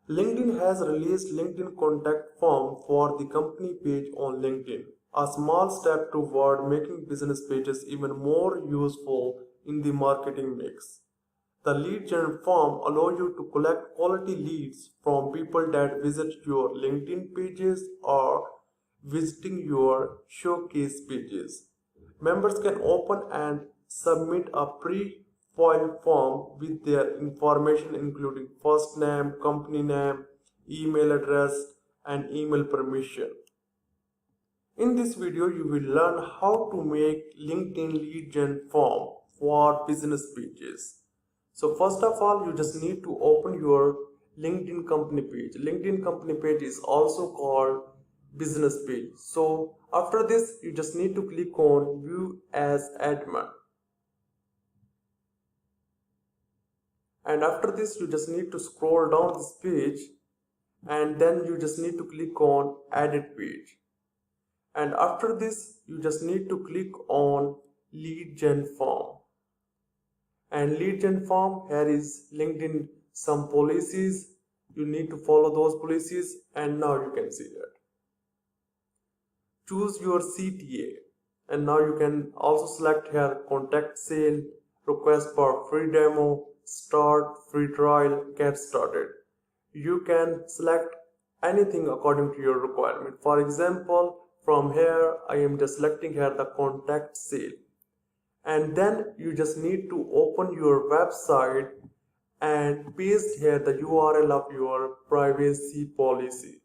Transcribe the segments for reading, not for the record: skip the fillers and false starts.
LinkedIn has released LinkedIn contact form for the company page on LinkedIn, a small step toward making business pages even more useful in the marketing mix. The lead gen form allows you to collect quality leads from people that visit your LinkedIn pages or visiting your showcase pages. Members can open and submit a pre-filled form with their information including first name, company name, email address, and email permission. In this video, you will learn how to make LinkedIn lead gen form for business pages. So first of all, you just need to open your LinkedIn company page. LinkedIn company page is also called business page. So after this, you just need to click on view as admin. And after this, you just need to scroll down this page and then you just need to click on edit page. And after this, you just need to click on lead gen form. And lead gen form, here is LinkedIn some policies. You need to follow those policies, and now you can see that. Choose your CTA, and now you can also select here contact sale, request for free demo, start, free trial, get started. You can select anything according to your requirement. For example, from here I am just selecting here the contact sale, and then you just need to open your website and paste here the URL of your privacy policy.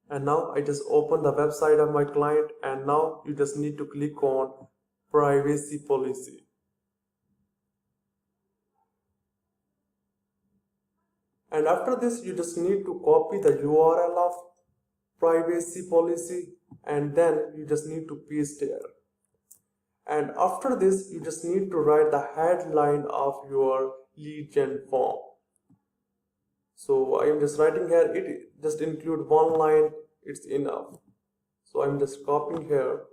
And now I just open the website of my client, and now you just need to click on privacy policy. And after this, you just need to copy the URL of privacy policy, and then you just need to paste here. And after this, you just need to write the headline of your lead gen form. So I am just writing here, it just include one line, it's enough. So I'm just copying here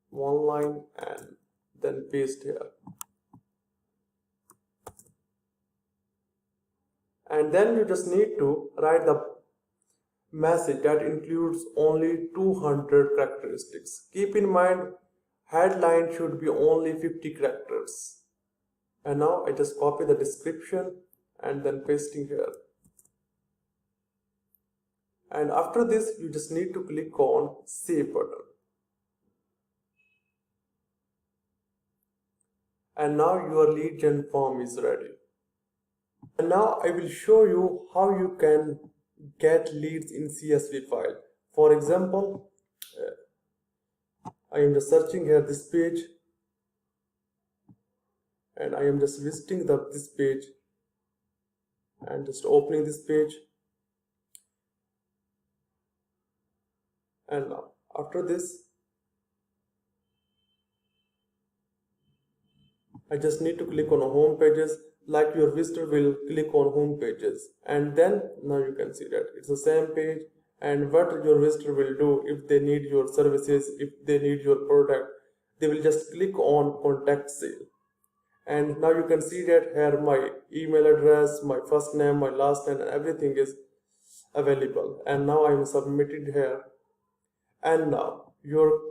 one line and then paste here. And then you just need to write the message that includes only 200 characteristics. Keep in mind, headline should be only 50 characters. And now I just copy the description and then pasting here. And after this, you just need to click on save button. And now your lead gen form is ready. And now I will show you how you can get leads in CSV file. For example, I am just searching here this page, and I am just visiting this page and just opening this page. And now after this, I just need to click on home pages, like your visitor will click on home pages, and then now you can see that it's the same page. And what your visitor will do, if they need your services, if they need your product, they will just click on contact sale. And now you can see that here my email address, my first name, my last name, and everything is available. And now I am submitted here, and now your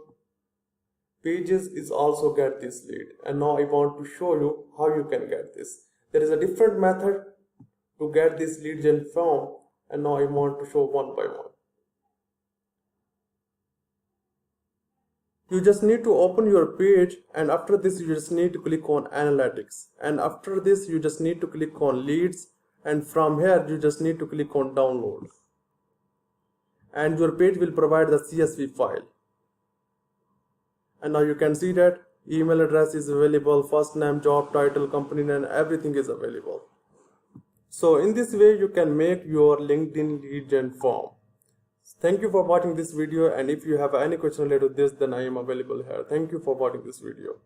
pages is also get this lead. And now I want to show you how you can get this. There is a different method to get this lead gen form, and now I want to show one by one. You just need to open your page, and after this you just need to click on analytics, and after this you just need to click on leads, and from here you just need to click on download, and your page will provide the CSV file. And now you can see that email address is available, first name, job title, company name, everything is available. So in this way you can make your LinkedIn lead gen form. Thank you for watching this video, and if you have any question related to this, then I am available here. Thank you for watching this video.